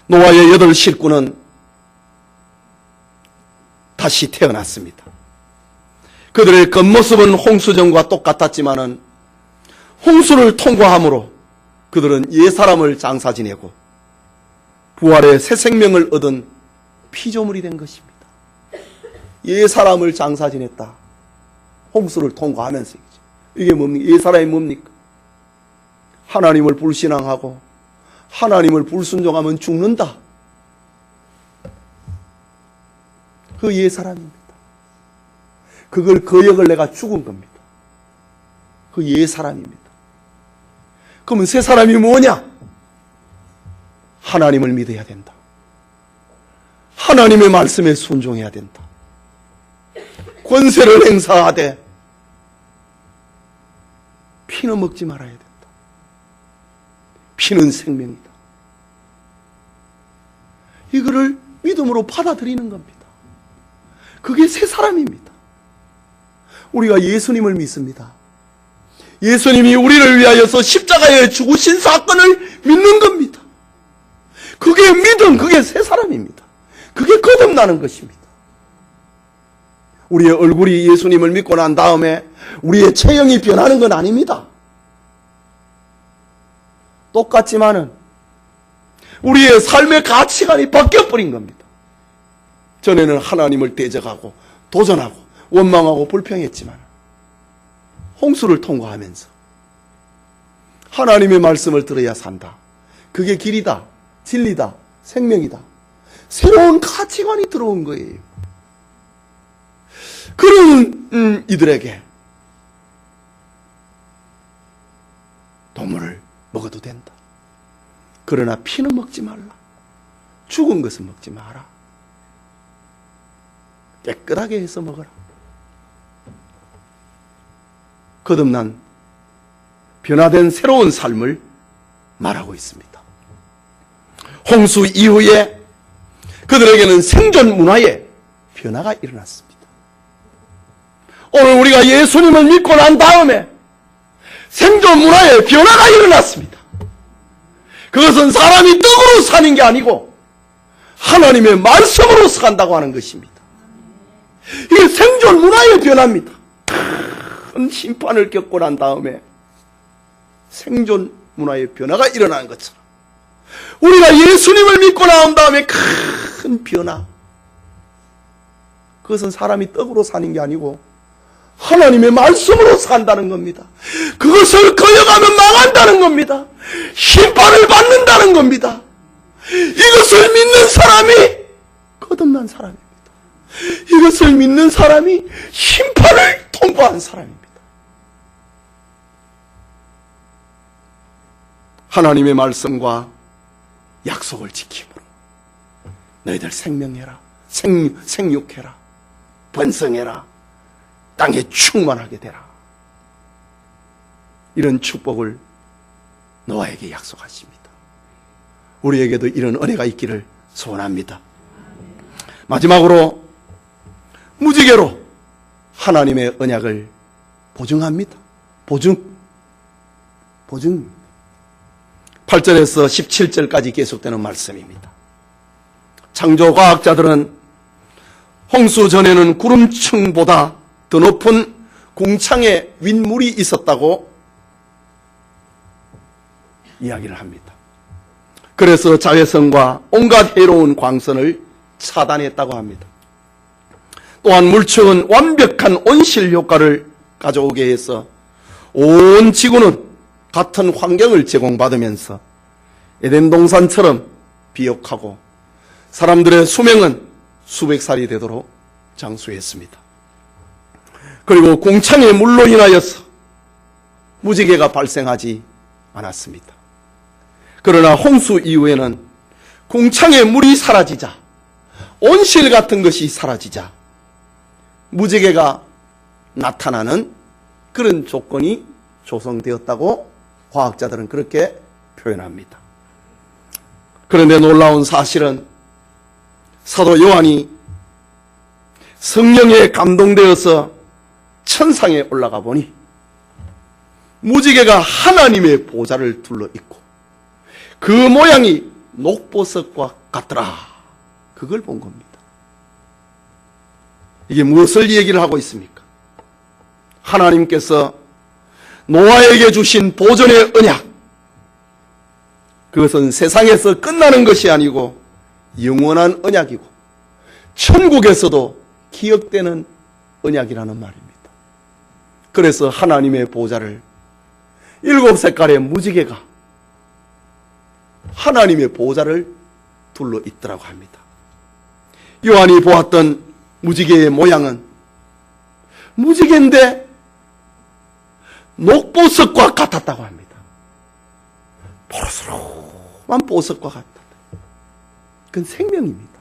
Speaker 1: 노아의 8 식구는 다시 태어났습니다. 그들의 겉모습은 홍수전과 똑같았지만은 홍수를 통과함으로 그들은 옛사람을 장사 지내고 부활의 새 생명을 얻은 피조물이 된 것입니다. 옛사람을 장사 지냈다. 홍수를 통과하면서. 이게 뭡니까? 옛사람이 뭡니까? 하나님을 불신앙하고 하나님을 불순종하면 죽는다. 그 옛사람입니다. 그걸 거역을 내가 죽은 겁니다. 그 옛사람입니다. 그러면 새 사람이 뭐냐? 하나님을 믿어야 된다. 하나님의 말씀에 순종해야 된다. 권세를 행사하되 피는 먹지 말아야 된다. 피는 생명이다. 이거를 믿음으로 받아들이는 겁니다. 그게 새 사람입니다. 우리가 예수님을 믿습니다. 예수님이 우리를 위하여서 십자가에 죽으신 사건을 믿는 겁니다. 그게 믿음, 그게 새 사람입니다. 그게 거듭나는 것입니다. 우리의 얼굴이 예수님을 믿고 난 다음에 우리의 체형이 변하는 건 아닙니다. 똑같지만은 우리의 삶의 가치관이 바뀌어버린 겁니다. 전에는 하나님을 대적하고 도전하고 원망하고 불평했지만 홍수를 통과하면서 하나님의 말씀을 들어야 산다. 그게 길이다, 진리다, 생명이다. 새로운 가치관이 들어온 거예요. 그런 이들에게 동물을 먹어도 된다. 그러나 피는 먹지 말라. 죽은 것은 먹지 마라. 깨끗하게 해서 먹어라. 거듭난 변화된 새로운 삶을 말하고 있습니다. 홍수 이후에 그들에게는 생존 문화의 변화가 일어났습니다. 오늘 우리가 예수님을 믿고 난 다음에 생존 문화의 변화가 일어났습니다. 그것은 사람이 떡으로 사는 게 아니고 하나님의 말씀으로 산다고 하는 것입니다. 이게 생존 문화의 변화입니다. 큰 심판을 겪고 난 다음에 생존 문화의 변화가 일어나는 것처럼 우리가 예수님을 믿고 나온 다음에 큰 변화, 그것은 사람이 떡으로 사는 게 아니고 하나님의 말씀으로 산다는 겁니다. 그것을 거역하면 망한다는 겁니다. 심판을 받는다는 겁니다. 이것을 믿는 사람이 거듭난 사람입니다. 이것을 믿는 사람이 심판을 통과한 사람입니다. 하나님의 말씀과 약속을 지킴으로 너희들 생명해라, 생육해라, 번성해라, 땅에 충만하게 되라. 이런 축복을 노아에게 약속하십니다. 우리에게도 이런 은혜가 있기를 소원합니다. 마지막으로 무지개로 하나님의 언약을 보증합니다. 보증. 8절에서 17절까지 계속되는 말씀입니다. 창조과학자들은 홍수 전에는 구름층보다 더 높은 궁창에 윗물이 있었다고 이야기를 합니다. 그래서 자외선과 온갖 해로운 광선을 차단했다고 합니다. 또한 물층은 완벽한 온실 효과를 가져오게 해서 온 지구는 같은 환경을 제공받으면서 에덴 동산처럼 비옥하고 사람들의 수명은 수백 살이 되도록 장수했습니다. 그리고 궁창의 물로 인하여서 무지개가 발생하지 않았습니다. 그러나 홍수 이후에는 궁창의 물이 사라지자, 온실 같은 것이 사라지자 무지개가 나타나는 그런 조건이 조성되었다고 과학자들은 그렇게 표현합니다. 그런데 놀라운 사실은 사도 요한이 성령에 감동되어서 천상에 올라가 보니 무지개가 하나님의 보좌를 둘러 있고 그 모양이 녹보석과 같더라. 그걸 본 겁니다. 이게 무엇을 얘기를 하고 있습니까? 하나님께서 노아에게 주신 보존의 언약, 그것은 세상에서 끝나는 것이 아니고 영원한 언약이고 천국에서도 기억되는 언약이라는 말입니다. 그래서 하나님의 보좌를 7색깔의 무지개가 하나님의 보좌를 둘러 있더라고 합니다. 요한이 보았던 무지개의 모양은 무지개인데 녹보석과 같았다고 합니다. 보르스름한 보석과 같다. 그건 생명입니다.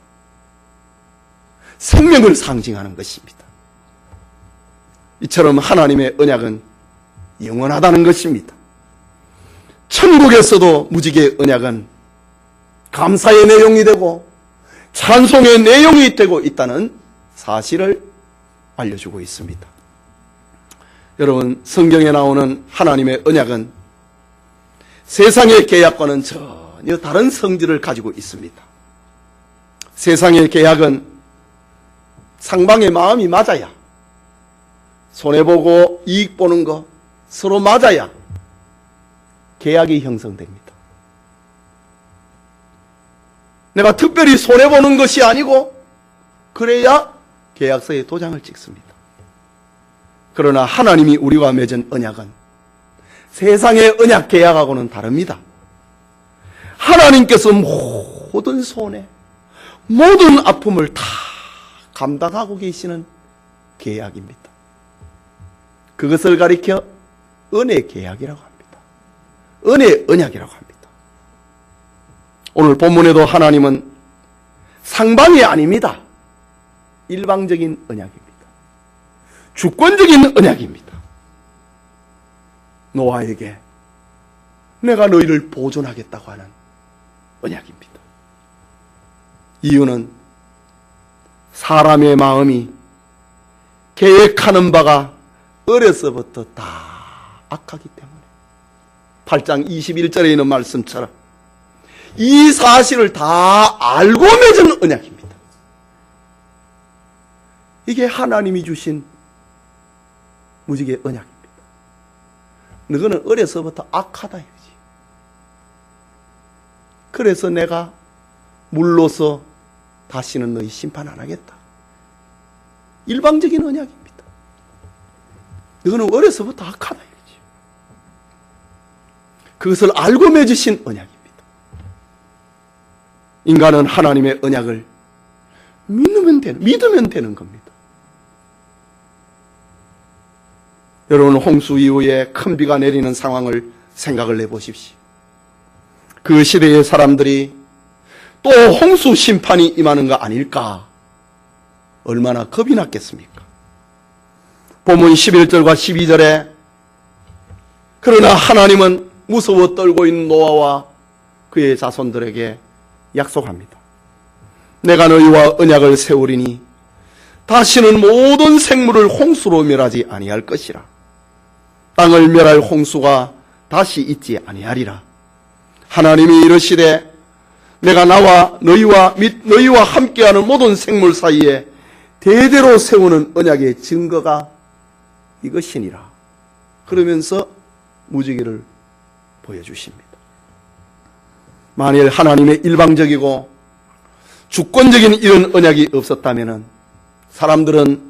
Speaker 1: 생명을 상징하는 것입니다. 이처럼 하나님의 언약은 영원하다는 것입니다. 천국에서도 무지개의 언약은 감사의 내용이 되고 찬송의 내용이 되고 있다는 사실을 알려주고 있습니다. 여러분, 성경에 나오는 하나님의 언약은 세상의 계약과는 전혀 다른 성질을 가지고 있습니다. 세상의 계약은 상방의 마음이 맞아야, 손해보고 이익 보는 거 서로 맞아야 계약이 형성됩니다. 내가 특별히 손해보는 것이 아니고 그래야 계약서에 도장을 찍습니다. 그러나 하나님이 우리와 맺은 언약은 세상의 언약 계약하고는 다릅니다. 하나님께서 모든 손해, 모든 아픔을 다 감당하고 계시는 계약입니다. 그것을 가리켜 은혜 계약이라고 합니다. 은혜 언약이라고 합니다. 오늘 본문에도 하나님은 상방이 아닙니다. 일방적인 언약입니다. 주권적인 언약입니다. 노아에게 내가 너희를 보존하겠다고 하는 언약입니다. 이유는 사람의 마음이 계획하는 바가 어려서부터 다 악하기 때문에 8장 21절에 있는 말씀처럼 이 사실을 다 알고 맺은 언약입니다. 이게 하나님이 주신 무지개 언약입니다. 너희는 어려서부터 악하다 이거지. 그래서 내가 물로서 다시는 너희 심판 안 하겠다. 일방적인 언약입니다. 너희는 어려서부터 악하다 이거지. 그것을 알고 맺으신 언약입니다. 인간은 하나님의 언약을 믿으면 되는 겁니다. 여러분, 홍수 이후에 큰 비가 내리는 상황을 생각을 해보십시오. 그 시대의 사람들이 또 홍수 심판이 임하는 거 아닐까? 얼마나 겁이 났겠습니까? 본문 11절과 12절에 그러나 하나님은 무서워 떨고 있는 노아와 그의 자손들에게 약속합니다. 내가 너희와 언약을 세우리니 다시는 모든 생물을 홍수로 멸하지 아니할 것이라. 땅을 멸할 홍수가 다시 있지 아니하리라. 하나님이 이르시되 내가 나와 너희와 및 너희와 함께하는 모든 생물 사이에 대대로 세우는 언약의 증거가 이것이니라. 그러면서 무지개를 보여주십니다. 만일 하나님의 일방적이고 주권적인 이런 언약이 없었다면 사람들은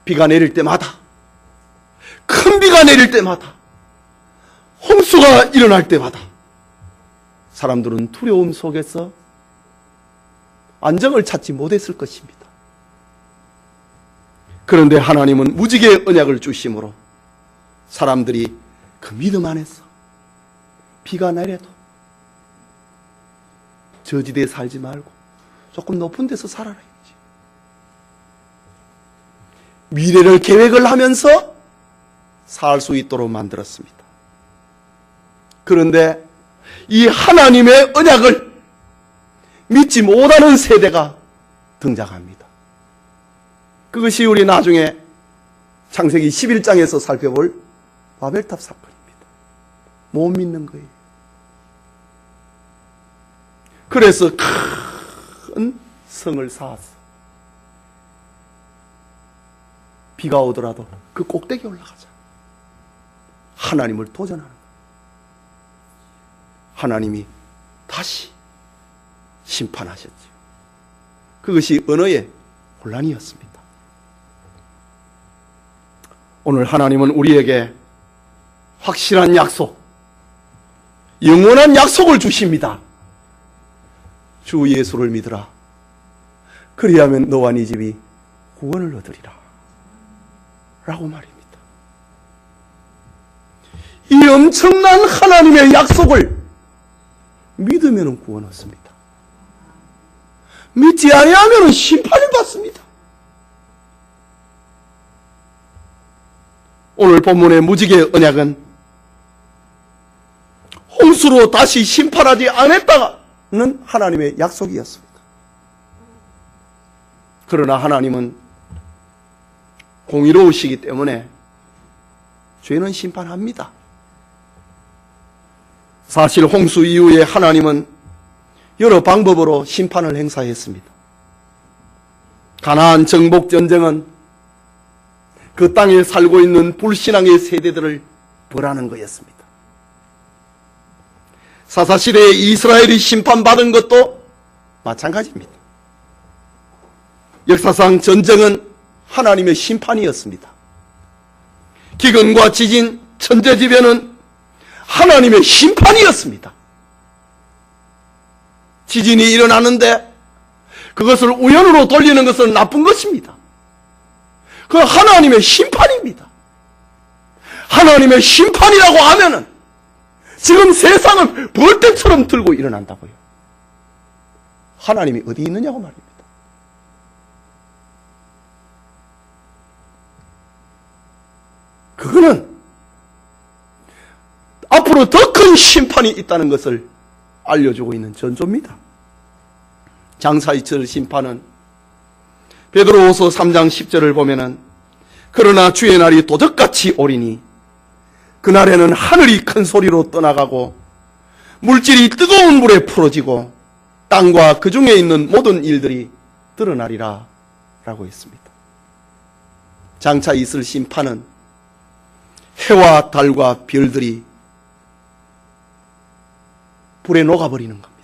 Speaker 1: 비가 내릴 때마다, 큰 비가 내릴 때마다, 홍수가 일어날 때마다 사람들은 두려움 속에서 안정을 찾지 못했을 것입니다. 그런데 하나님은 무지개의 언약을 주심으로 사람들이 그 믿음 안에서 비가 내려도 저지대에 살지 말고 조금 높은 데서 살아라. 미래를 계획을 하면서 살 수 있도록 만들었습니다. 그런데 이 하나님의 언약을 믿지 못하는 세대가 등장합니다. 그것이 우리 나중에 창세기 11장에서 살펴볼 바벨탑 사건입니다. 못 믿는 거예요. 그래서 큰 성을 쌓았어. 비가 오더라도 그 꼭대기에 올라가자. 하나님을 도전하는 거예요. 하나님이 다시 심판하셨죠. 그것이 언어의 혼란이었습니다. 오늘 하나님은 우리에게 확실한 약속, 영원한 약속을 주십니다. 주 예수를 믿으라. 그리하면 너와 네 집이 구원을 얻으리라. 라고 말입니다. 이 엄청난 하나님의 약속을 믿으면 구원 얻습니다. 믿지 아니하면 심판을 받습니다. 오늘 본문의 무지개 언약은 홍수로 다시 심판하지 않았다는 하나님의 약속이었습니다. 그러나 하나님은 공의로우시기 때문에 죄는 심판합니다. 사실 홍수 이후에 하나님은 여러 방법으로 심판을 행사했습니다. 가나안 정복 전쟁은 그 땅에 살고 있는 불신앙의 세대들을 벌하는 거였습니다. 사사시대에 이스라엘이 심판받은 것도 마찬가지입니다. 역사상 전쟁은 하나님의 심판이었습니다. 기근과 지진, 천재지변은 하나님의 심판이었습니다. 지진이 일어나는데 그것을 우연으로 돌리는 것은 나쁜 것입니다. 그건 하나님의 심판입니다. 하나님의 심판이라고 하면은 지금 세상은 벌떼처럼 들고 일어난다고요. 하나님이 어디 있느냐고 말입니다. 그거는 앞으로 더 큰 심판이 있다는 것을 알려주고 있는 전조입니다. 장사이철 심판은 베드로후서 3장 10절을 보면은 그러나 주의 날이 도적같이 오리니 그날에는 하늘이 큰 소리로 떠나가고 물질이 뜨거운 물에 풀어지고 땅과 그 중에 있는 모든 일들이 드러나리라 라고 했습니다. 장차 있을 심판은 해와 달과 별들이 불에 녹아버리는 겁니다.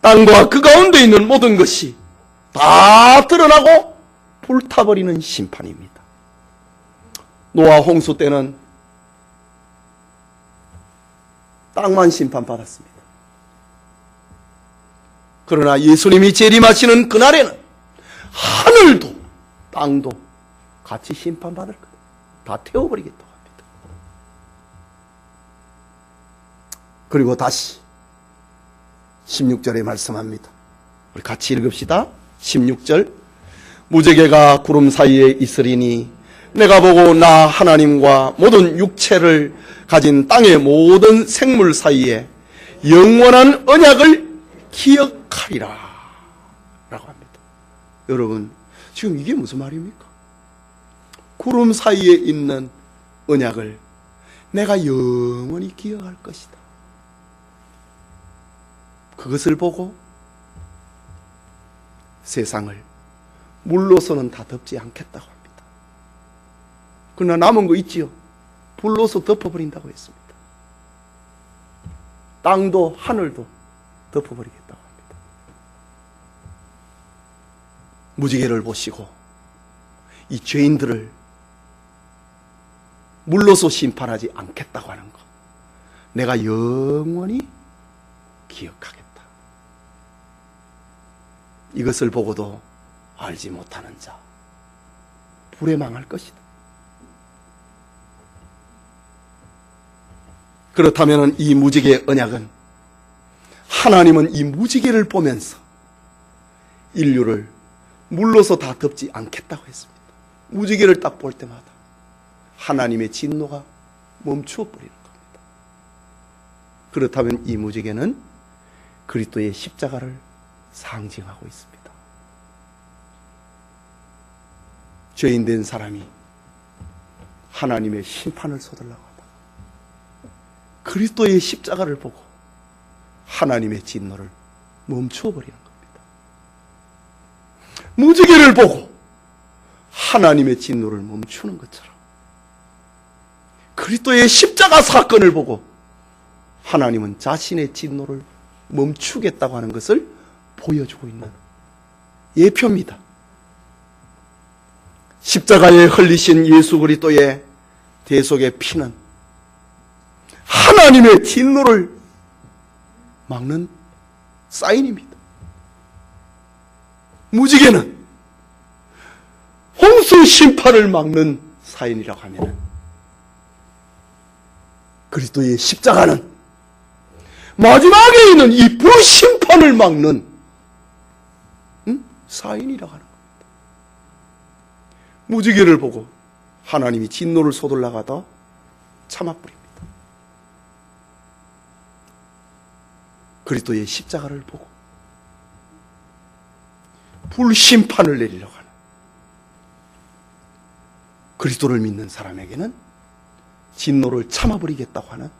Speaker 1: 땅과 그 가운데 있는 모든 것이 다 드러나고 불타버리는 심판입니다. 노아 홍수 때는 땅만 심판받았습니다. 그러나 예수님이 재림하시는 그날에는 하늘도 땅도 같이 심판받을 거예요. 다 태워버리겠다고 합니다. 그리고 다시 16절에 말씀합니다. 우리 같이 읽읍시다. 16절 무지개가 구름 사이에 있으리니 내가 보고 나 하나님과 모든 육체를 가진 땅의 모든 생물 사이에 영원한 언약을 기억하리라 라고 합니다. 여러분 지금 이게 무슨 말입니까? 구름 사이에 있는 언약을 내가 영원히 기억할 것이다. 그것을 보고 세상을 물로서는 다 덮지 않겠다고 합니다. 그러나 남은 거 있지요. 불로서 덮어버린다고 했습니다. 땅도 하늘도 덮어버리겠다고 합니다. 무지개를 보시고 이 죄인들을 물로서 심판하지 않겠다고 하는 것, 내가 영원히 기억하겠다. 이것을 보고도 알지 못하는 자 불에 망할 것이다. 그렇다면 이 무지개 언약은, 하나님은 이 무지개를 보면서 인류를 물로서 다 덮지 않겠다고 했습니다. 무지개를 딱 볼 때마다 하나님의 진노가 멈추어 버리는 겁니다. 그렇다면 이 무지개는 그리스도의 십자가를 상징하고 있습니다. 죄인된 사람이 하나님의 심판을 서둘러고 하다가 그리스도의 십자가를 보고 하나님의 진노를 멈추어 버리는 겁니다. 무지개를 보고 하나님의 진노를 멈추는 것처럼 그리스도의 십자가 사건을 보고 하나님은 자신의 진노를 멈추겠다고 하는 것을 보여주고 있는 예표입니다. 십자가에 흘리신 예수 그리스도의 대속의 피는 하나님의 진노를 막는 사인입니다. 무지개는 홍수 심판을 막는 사인이라고 하면 그리스도의 십자가는 마지막에 있는 이 불심판을 막는 사인이라고 하는 겁니다. 무지개를 보고 하나님이 진노를 쏟으려가다 참아버립니다. 그리스도의 십자가를 보고 불심판을 내리려고 하는 그리스도를 믿는 사람에게는 진노를 참아버리겠다고 하는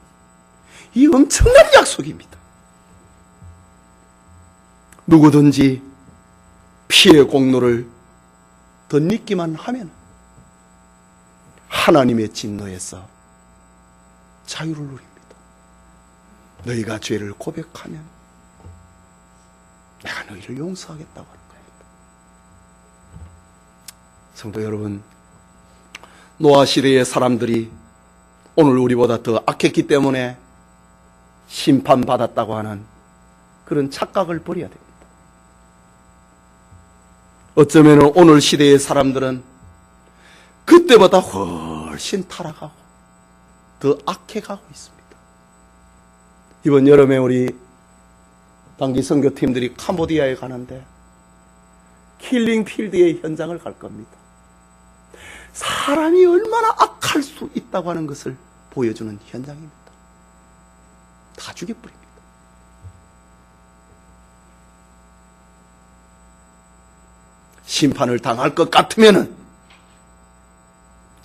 Speaker 1: 이 엄청난 약속입니다. 누구든지 피의 공로를 덧입기만 하면 하나님의 진노에서 자유를 누립니다. 너희가 죄를 고백하면 내가 너희를 용서하겠다고 하는 겁니다. 성도 여러분, 노아 시대의 사람들이 오늘 우리보다 더 악했기 때문에 심판받았다고 하는 그런 착각을 버려야 됩니다. 어쩌면 오늘 시대의 사람들은 그때보다 훨씬 타락하고 더 악해가고 있습니다. 이번 여름에 우리 단기 선교팀들이 캄보디아에 가는데 킬링 필드의 현장을 갈 겁니다. 사람이 얼마나 악할 수 있다고 하는 것을 보여주는 현장입니다. 다 죽여버립니다. 심판을 당할 것 같으면은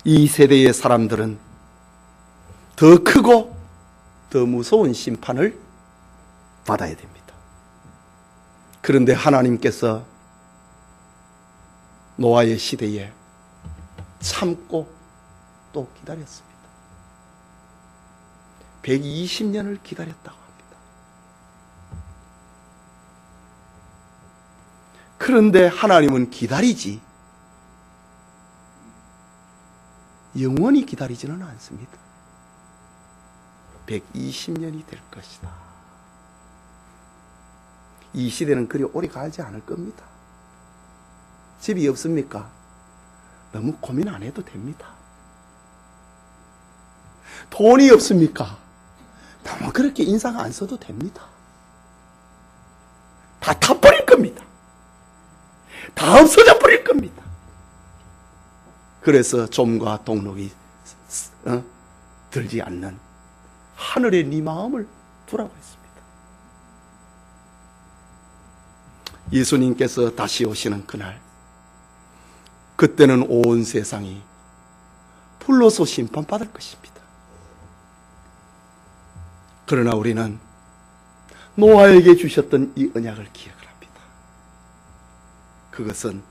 Speaker 1: 이 세대의 사람들은 더 크고 더 무서운 심판을 받아야 됩니다. 그런데 하나님께서 노아의 시대에 참고 또 기다렸습니다. 120년을 기다렸다고 합니다. 그런데 하나님은 기다리지 영원히 기다리지는 않습니다. 120년이 될 것이다. 이 시대는 그리 오래 가지 않을 겁니다. 집이 없습니까? 너무 고민 안 해도 됩니다. 돈이 없습니까? 너무 그렇게 인상 안 써도 됩니다. 다 타버릴 겁니다. 다 없어져 버릴 겁니다. 그래서 좀과 동록이 들지 않는 하늘에 네 마음을 두라고 했습니다. 예수님께서 다시 오시는 그날, 그때는 온 세상이 불로소 심판받을 것입니다. 그러나 우리는 노아에게 주셨던 이 언약을 기억을 합니다. 그것은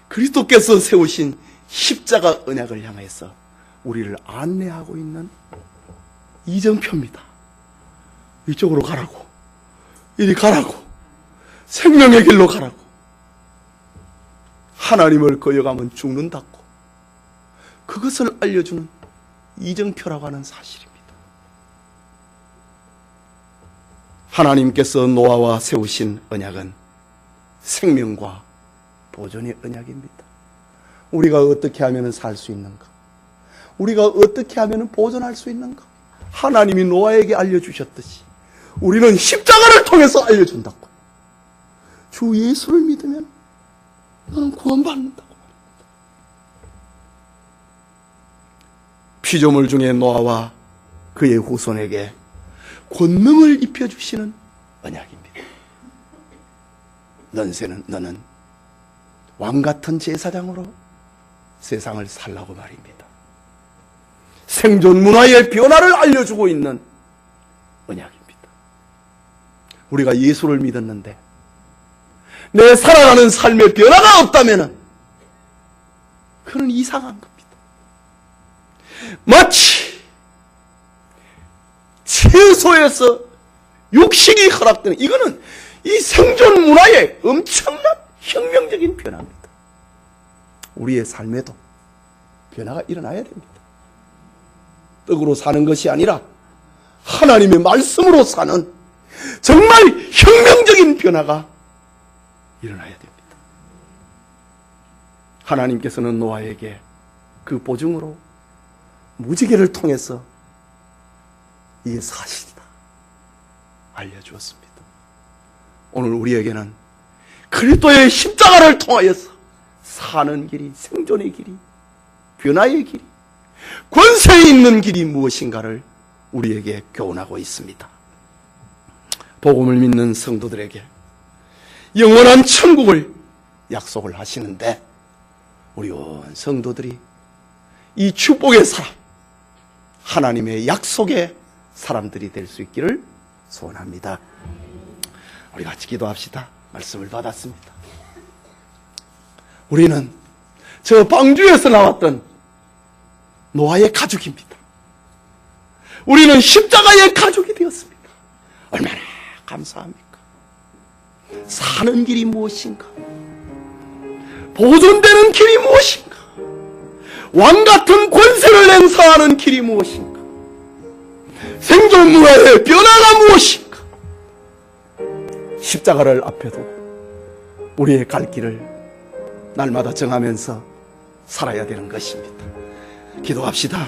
Speaker 1: 그리스도께서 세우신 십자가 언약을 향해서 우리를 안내하고 있는 이정표입니다. 이쪽으로 가라고, 이리 가라고, 생명의 길로 가라고. 하나님을 거역하면 죽는다고, 그것을 알려주는 이정표라고 하는 사실입니다. 하나님께서 노아와 세우신 언약은 생명과 보존의 언약입니다. 우리가 어떻게 하면 살 수 있는가? 우리가 어떻게 하면 보존할 수 있는가? 하나님이 노아에게 알려주셨듯이 우리는 십자가를 통해서 알려준다고. 주 예수를 믿으면 너는 구원받는다고 말입니다. 피조물 중에 노아와 그의 후손에게 권능을 입혀주시는 언약입니다. 너는 왕같은 제사장으로 세상을 살라고 말입니다. 생존 문화의 변화를 알려주고 있는 언약입니다. 우리가 예수를 믿었는데 내 살아가는 삶의 변화가 없다면 그는 이상한 겁니다. 마치 채소에서 육식이 허락되는, 이거는 이 생존 문화의 엄청난 혁명적인 변화입니다. 우리의 삶에도 변화가 일어나야 됩니다. 떡으로 사는 것이 아니라 하나님의 말씀으로 사는 정말 혁명적인 변화가 일어나야 됩니다. 하나님께서는 노아에게 그 보증으로 무지개를 통해서 이게 사실이다 알려주었습니다. 오늘 우리에게는 그리스도의 십자가를 통하여서 사는 길이, 생존의 길이, 변화의 길이, 권세에 있는 길이 무엇인가를 우리에게 교훈하고 있습니다. 복음을 믿는 성도들에게 영원한 천국을 약속을 하시는데 우리 온 성도들이 이 축복의 사람, 하나님의 약속의 사람들이 될 수 있기를 소원합니다. 우리 같이 기도합시다. 말씀을 받았습니다. 우리는 저 방주에서 나왔던 노아의 가족입니다. 우리는 십자가의 가족이 되었습니다. 얼마나 감사합니까? 사는 길이 무엇인가? 보존되는 길이 무엇인가? 왕같은 권세를 행사하는 길이 무엇인가? 생존 문화의 변화가 무엇인가? 십자가를 앞에 두고 우리의 갈 길을 날마다 정하면서 살아야 되는 것입니다. 기도합시다.